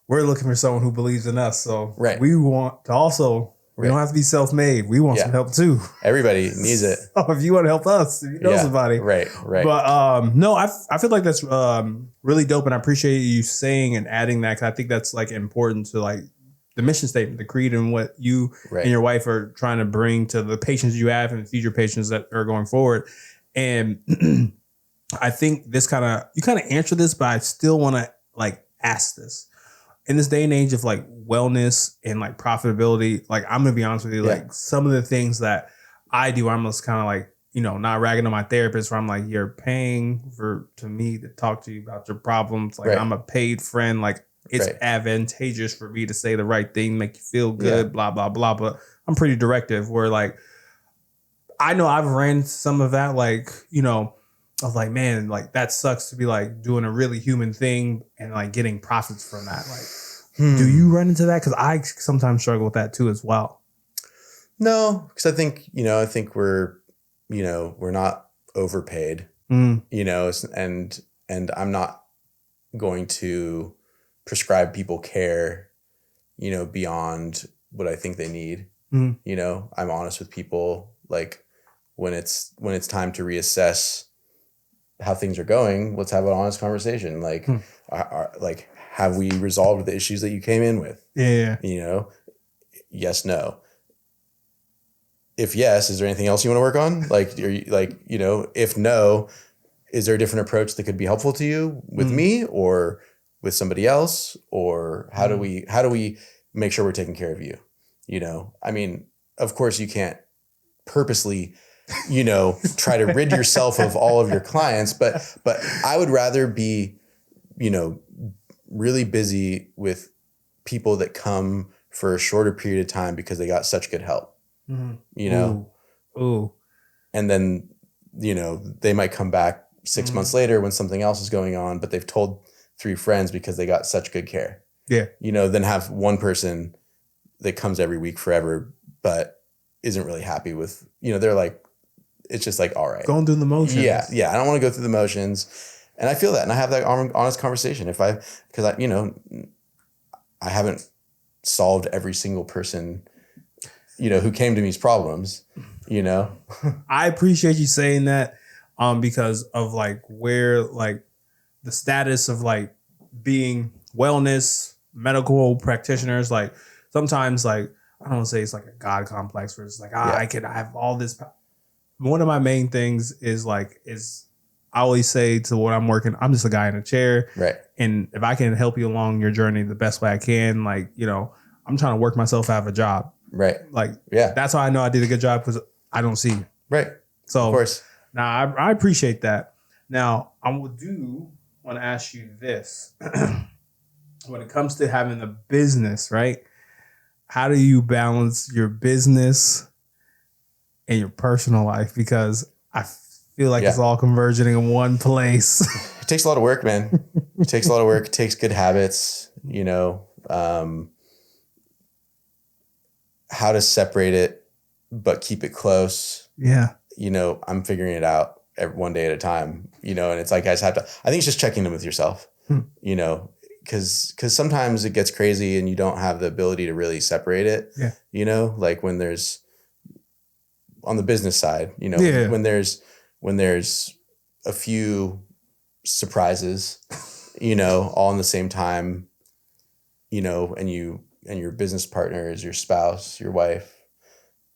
we're looking for someone who believes in us, so we want to also. We don't have to be self-made. We want some help too. Everybody needs it. So if you want to help us, if you know somebody. Right. But no, I feel like that's really dope, and I appreciate you saying and adding that, because I think that's important to the mission statement, the creed, and what you and your wife are trying to bring to the patients you have and future patients that are going forward. And I think you kind of answer this, but I still want to ask this. In this day and age of wellness and profitability, I'm gonna be honest with you, some of the things that I do, I'm just kind of not ragging on my therapist, where I'm you're paying to me to talk to you about your problems. I'm a paid friend. It's advantageous for me to say the right thing, make you feel good, blah, blah, blah. But I'm pretty directive, where I know I've ran some of that, I was man, that sucks to be doing a really human thing and getting profits from that. Do you run into that? Because I sometimes struggle with that too as well. No, because I think we're not overpaid, and I'm not going to prescribe people care, beyond what I think they need. I'm honest with people, when it's time to reassess how things are going, let's have an honest conversation. Have we resolved the issues that you came in with? Yeah. Yes, no. If yes, is there anything else you want to work on? If no, is there a different approach that could be helpful to you with me or with somebody else? Or how do we make sure we're taking care of you? Of course you can't purposely try to rid yourself of all of your clients, but I would rather be, really busy with people that come for a shorter period of time because they got such good help, Ooh. And then, they might come back 6 months later when something else is going on, but they've told 3 friends because they got such good care. Yeah. Then have one person that comes every week forever, but isn't really happy with, they're it's just all right. Going through the motions. Yeah. I don't want to go through the motions. And I feel that. And I have that honest conversation. Because I haven't solved every single person, who came to me's problems, I appreciate you saying that, because of where the status of being wellness, medical practitioners, sometimes I don't want to say it's a God complex where it's I have all this. One of my main things is I always say to what I'm working, I'm just a guy in a chair. Right. And if I can help you along your journey the best way I can, I'm trying to work myself out of a job. Right. That's how I know I did a good job, because I don't see you. Right. So of course. Now I appreciate that. Now I want to ask you this. when it comes to having a business, right? How do you balance your business and your personal life? Because I feel like it's all converging in one place. It takes a lot of work, man. It takes a lot of work. It takes good habits, you know, how to separate it, but keep it close. Yeah. You know, I'm figuring it out one day at a time, you know, and it's like, I just have to, I think it's just checking in with yourself, you know, cause sometimes it gets crazy and you don't have the ability to really separate it, you know, like when there's on the business side, you know, when there's a few surprises, you know, all in the same time, you know, and your business partner is your spouse, your wife,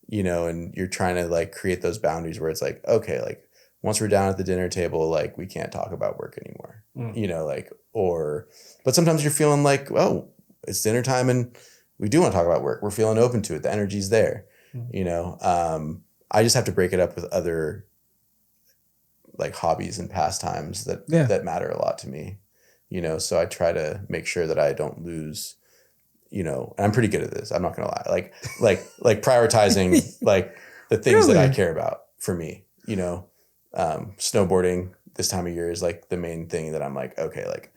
you know, and you're trying to like create those boundaries where it's like, okay, like once we're down at the dinner table, like we can't talk about work anymore, you know, like, but sometimes you're feeling like, oh, it's dinner time and we do want to talk about work. We're feeling open to it. The energy's there, you know. I just have to break it up with other like hobbies and pastimes that matter a lot to me, you know. So I try to make sure that I don't lose, you know, and I'm pretty good at this. I'm not gonna lie. Like prioritizing like the things that I care about for me, you know. Snowboarding this time of year is like the main thing that I'm like, okay, like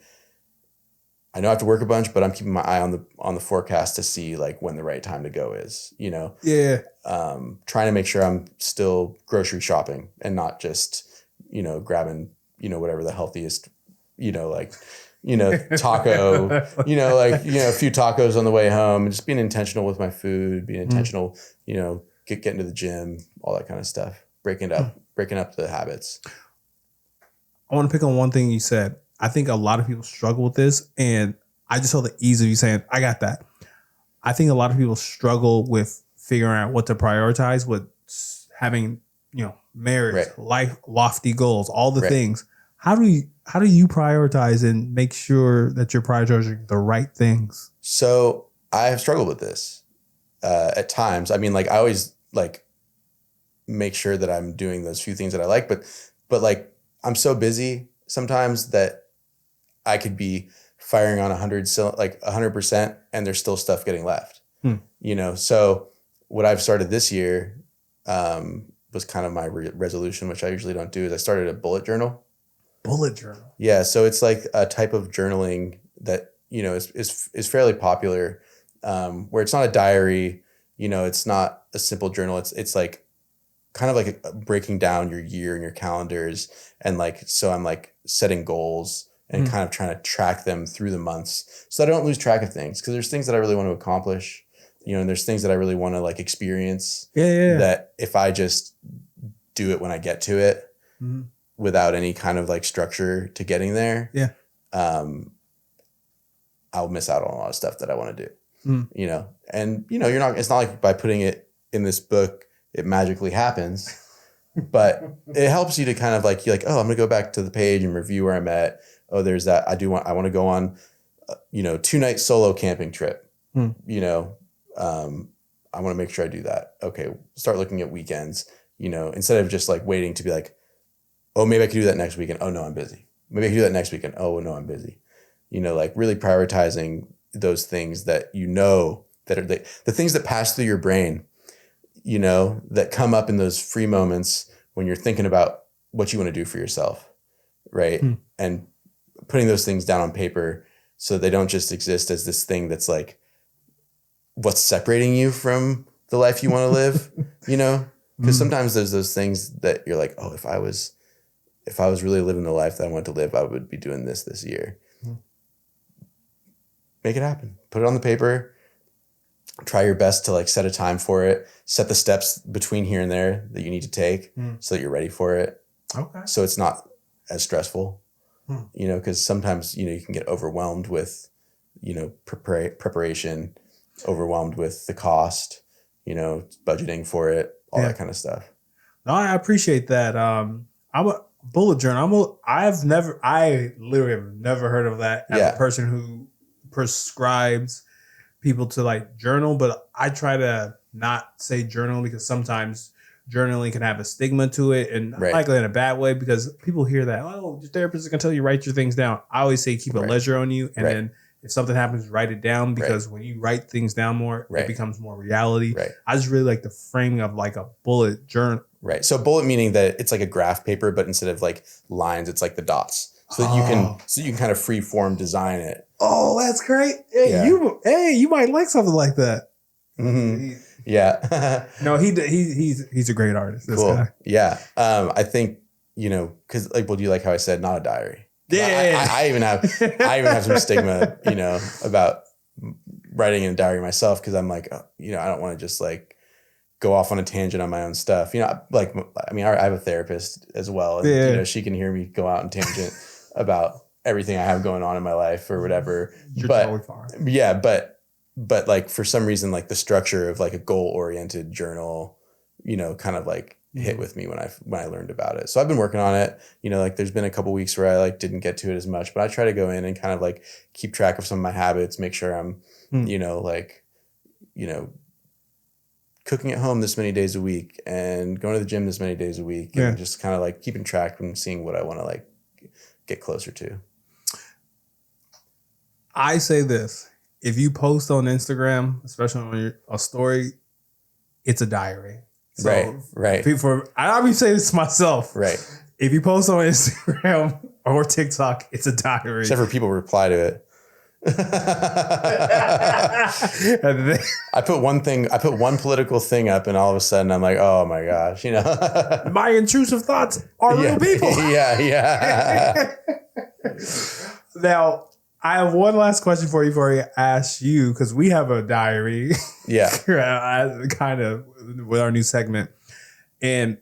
I know I have to work a bunch, but I'm keeping my eye on the forecast to see like when the right time to go is, you know. Yeah. Trying to make sure I'm still grocery shopping and not just, you know, grabbing, you know, whatever the healthiest, you know, like, you know, taco, you know, like, you know, a few tacos on the way home, and just being intentional with my food, being intentional, you know, getting to the gym, all that kind of stuff, breaking up the habits. I want to pick on one thing you said. I think a lot of people struggle with this, and I just saw the ease of you saying, I got that. I think a lot of people struggle with figuring out what to prioritize with having, you know, marriage, life, lofty goals, all the things. How do you prioritize and make sure that you're prioritizing the right things? So I have struggled with this at times. I mean, like I always like make sure that I'm doing those few things that I like, but like I'm so busy sometimes that I could be firing on 100%, and there's still stuff getting left, you know? So what I've started this year was kind of my resolution, which I usually don't do, is I started a bullet journal. Bullet journal. Yeah. So it's like a type of journaling that, you know, is fairly popular, where it's not a diary, you know, it's not a simple journal. It's like kind of like breaking down your year and your calendars. And like, so I'm like setting goals and kind of trying to track them through the months so that I don't lose track of things. Cause there's things that I really want to accomplish, you know, and there's things that I really want to like experience that if I just do it when I get to it without any kind of like structure to getting there, I'll miss out on a lot of stuff that I want to do, you know? And, you know, it's not like by putting it in this book, it magically happens, but it helps you to kind of like, you're like, oh, I'm going to go back to the page and review where I'm at. Oh, there's that. I want to go on, you know, 2-night solo camping trip, you know, I want to make sure I do that. Okay. Start looking at weekends, you know, instead of just like waiting to be like, oh, maybe I could do that next weekend. Oh no, I'm busy. Maybe I could do that next weekend. Oh no, I'm busy. You know, like really prioritizing those things that, you know, that are the things that pass through your brain, you know, that come up in those free moments when you're thinking about what you want to do for yourself. Right. And putting those things down on paper so they don't just exist as this thing that's like what's separating you from the life you want to live, you know, because sometimes there's those things that you're like, oh, if I was really living the life that I want to live, I would be doing this year. Make it happen. Put it on the paper. Try your best to like set a time for it. Set the steps between here and there that you need to take so that you're ready for it. Okay. So it's not as stressful, you know, because sometimes, you know, you can get overwhelmed with, you know, preparation, overwhelmed with the cost, you know, budgeting for it, all that kind of stuff. No, I appreciate that. I'm a bullet journal. I literally have never heard of that as a person who prescribes people to like journal, but I try to not say journal because sometimes journaling can have a stigma to it, and not likely in a bad way, because people hear that, oh, your therapist is going to tell you write your things down. I always say keep a ledger on you, and then if something happens, write it down, because when you write things down more, it becomes more reality. Right. I just really like the framing of like a bullet journal. Right. So bullet meaning that it's like a graph paper, but instead of like lines, it's like the dots. So that you can kind of free form design it. Oh, that's great. Hey, you might like something like that. Mm-hmm. Yeah. No, he's a great artist. This cool. guy. Yeah. I think, because like, well, do you like how I said not a diary? Yeah. I even have some stigma, about writing in a diary myself, because I'm like, I don't want to just like go off on a tangent on my own stuff. I have a therapist as well, and she can hear me go out on tangent about everything I have going on in my life or whatever. You're totally fine. Yeah, but like for some reason, like the structure of like a goal-oriented journal, kind of like hit with me when I learned about it. So I've been working on it. Like there's been a couple weeks where I like didn't get to it as much, but I try to go in and kind of like keep track of some of my habits, make sure I'm, cooking at home this many days a week and going to the gym this many days a week, and just kind of like keeping track and seeing what I want to like get closer to. I say this: if you post on Instagram, especially on a story, it's a diary. So right. I'll be saying this to myself. Right. If you post on Instagram or TikTok, it's a diary. Except for people reply to it. I put one political thing up, and all of a sudden I'm like, oh my gosh, my intrusive thoughts are real people. Yeah. Now, I have one last question for you before I ask you, because we have a diary. Yeah. Kind of with our new segment. And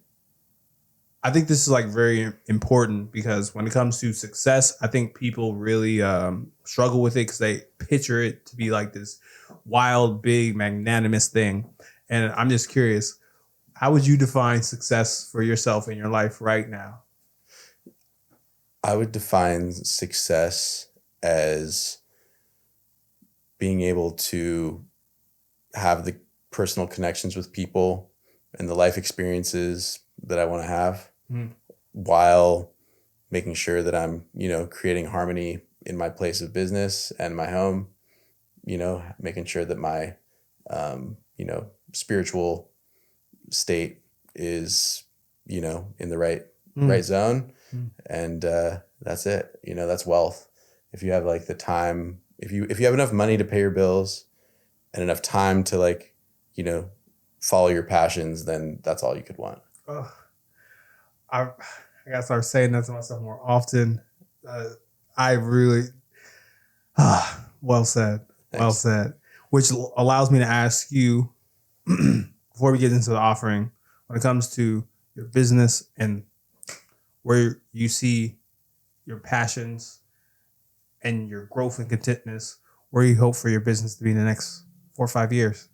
I think this is like very important, because when it comes to success, I think people really struggle with it because they picture it to be like this wild, big, magnanimous thing. And I'm just curious, how would you define success for yourself in your life right now? I would define success as being able to have the personal connections with people and the life experiences that I want to have, while making sure that I'm, creating harmony in my place of business and my home, making sure that my, spiritual state is, in the right zone. And that's it. That's wealth. If you have like the time, if you have enough money to pay your bills and enough time to like, follow your passions, then that's all you could want. I gotta start saying that to myself more often. I really, well said. Thanks. Well said. Which allows me to ask you, before we get into the offering, when it comes to your business and where you see your passions and your growth and contentness, where you hope for your business to be in the next 4 or 5 years?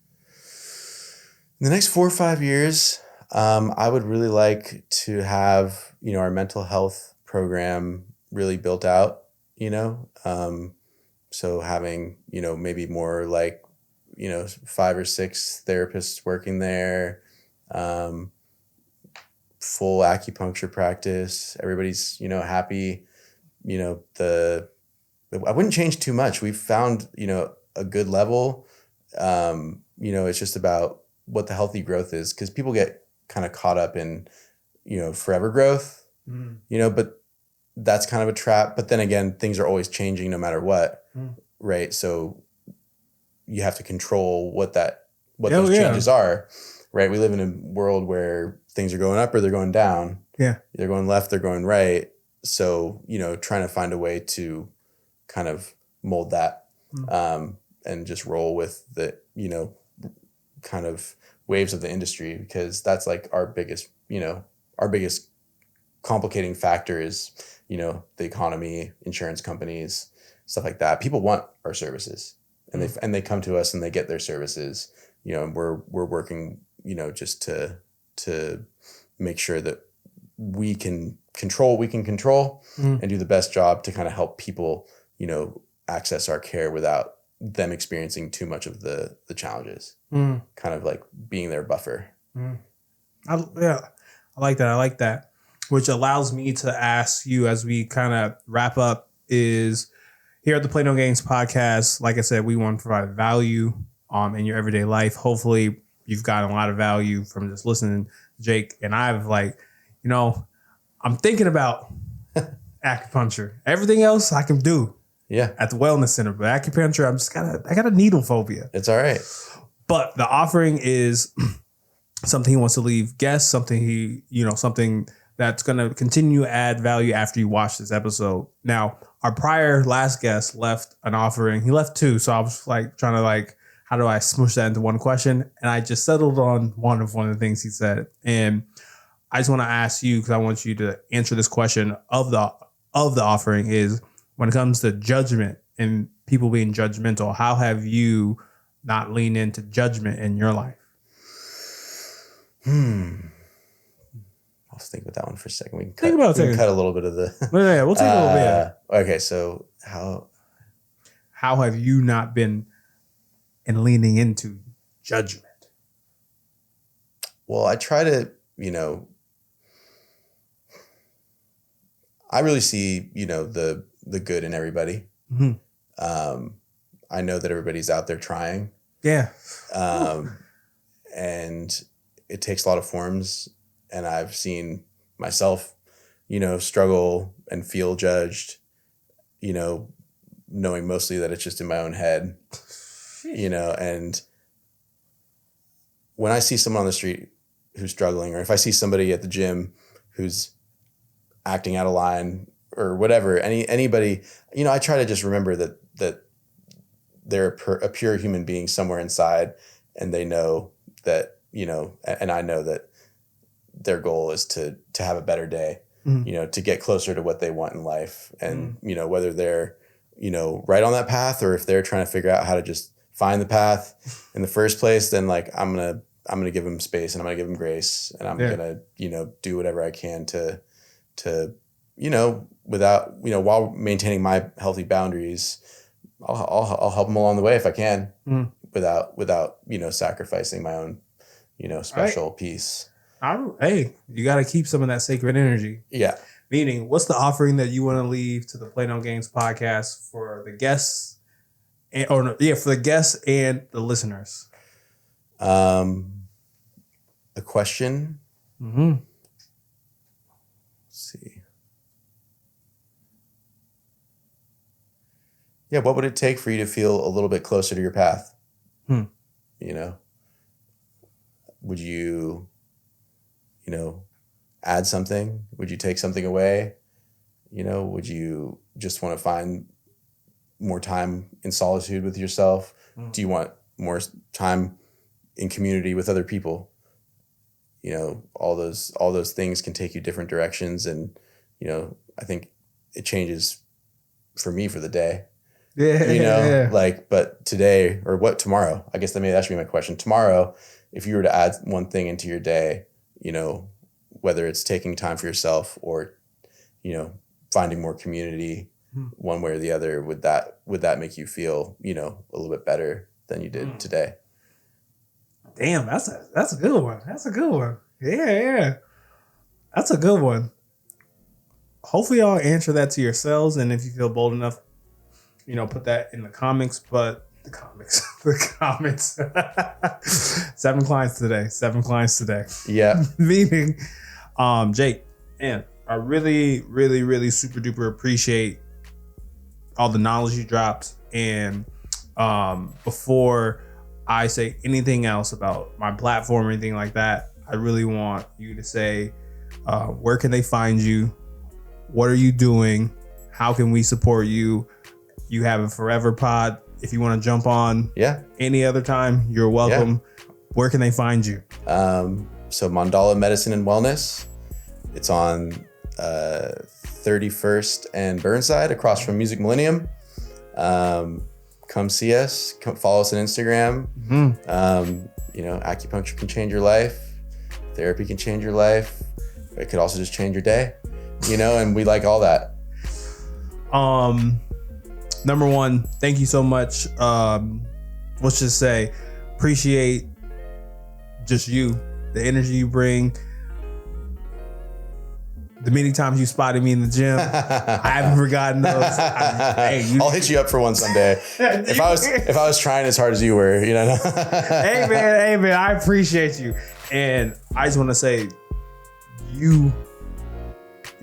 In the next 4 or 5 years, I would really like to have, our mental health program really built out, so having, maybe more like, 5 or 6 therapists working there, full acupuncture practice. Everybody's, happy. I wouldn't change too much. We've found, a good level. It's just about what the healthy growth is, because people get kind of caught up in, forever growth, but that's kind of a trap. But then again, things are always changing no matter what. Right. So you have to control what those changes are. Right. We live in a world where things are going up or they're going down. Yeah. They're going left, they're going right. So, trying to find a way to kind of mold that, and just roll with the, kind of waves of the industry, because that's like our biggest complicating factor is, the economy, insurance companies, stuff like that. People want our services, and they come to us and they get their services, and we're working, just to make sure that we can control and do the best job to kind of help people, access our care without them experiencing too much of the challenges, kind of like being their buffer. I like that. Which allows me to ask you, as we kind of wrap up, is, Here at the Play No Games podcast, like I said, we want to provide value in your everyday life. Hopefully you've gotten a lot of value from just listening to Jake. And I've I'm thinking about acupuncture. Everything else I can do at the wellness center, but acupuncture, I got a needle phobia. It's all right. But the offering is something he wants to leave guests, something something that's going to continue to add value after you watch this episode. Now, our last guest left an offering. He left 2. So I was trying to how do I smush that into one question? And I just settled on one of the things he said. And I just want to ask you, because I want you to answer this question of the offering is, when it comes to judgment and people being judgmental, how have you not leaned into judgment in your life? I'll think about that one for a second. We can cut a little bit of the. Yeah, we'll take a little bit. Okay, so how have you not been leaning into judgment? Well, I try to, I really see, the good in everybody. Mm-hmm. I know that everybody's out there trying. Yeah. And it takes a lot of forms. And I've seen myself, struggle and feel judged, knowing mostly that it's just in my own head, and when I see someone on the street who's struggling, or if I see somebody at the gym who's acting out of line or whatever, anybody, I try to just remember that they're a pure human being somewhere inside, and they know that, and I know that their goal is to have a better day, mm-hmm. To get closer to what they want in life. And, mm-hmm. Whether they're, right on that path, or if they're trying to figure out how to just find the path in the first place, then I'm going to give them space, and I'm going to give them grace, and I'm going to, do whatever I can to, without, while maintaining my healthy boundaries, I'll help them along the way if I can, without, sacrificing my own, special piece. Hey, you got to keep some of that sacred energy. Yeah. Meaning, what's the offering that you want to leave to the Play No Games podcast for the guests, for the guests and the listeners? A question. Mm-hmm. Let's see. Yeah, what would it take for you to feel a little bit closer to your path? Would you, add something? Would you take something away? Would you just want to find more time in solitude with yourself? Do you want more time in community with other people? All those things can take you different directions. And, I think it changes for me for the day. Yeah. But today, or what tomorrow, I guess that should be my question. Tomorrow, if you were to add one thing into your day, whether it's taking time for yourself or, finding more community, one way or the other, would that make you feel, a little bit better than you did today? Damn, that's a good one. That's a good one. Yeah. That's a good one. Hopefully y'all answer that to yourselves. And if you feel bold enough, put that in the comments, but the comments. 7 clients today. Yeah. Meaning, Jake, man, I really, really, really super duper appreciate all the knowledge you dropped. And before I say anything else about my platform or anything like that, I really want you to say, where can they find you? What are you doing? How can we support you? You have a forever pod. If you want to jump on any other time, you're welcome. Yeah. Where can they find you? So Mandala Medicine and Wellness. It's on 31st and Burnside, across from Music Millennium. Come see us. Come follow us on Instagram. Mm-hmm. Acupuncture can change your life. Therapy can change your life. It could also just change your day. And we like all that. Number one, thank you so much. Let's just say, appreciate just you, the energy you bring, the many times you spotted me in the gym. I haven't forgotten those. I'll hit you up for one someday. If I was trying as hard as you were, you know. Hey man, I appreciate you. And I just want to say, you're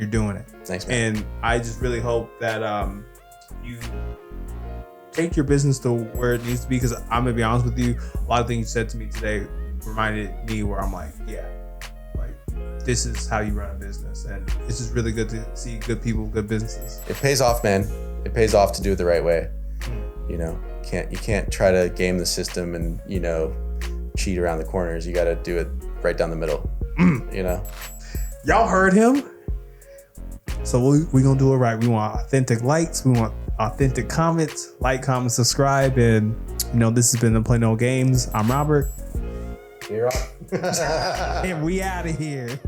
doing it. Thanks, man. And I just really hope that you take your business to where it needs to be, because I'm gonna be honest with you, a lot of things you said to me today reminded me where I'm like, yeah, like this is how you run a business, and it's just really good to see good people, good businesses. It pays off, man. It pays off to do it the right way. You know, you can't try to game the system and, you know, cheat around the corners. You got to do it right down the middle. You know, y'all heard him. So we gonna do it right. We want authentic likes. We want authentic comments. Like, comment, subscribe, and you know, this has been the Play No Games. I'm Robert. you're on. And we out of here.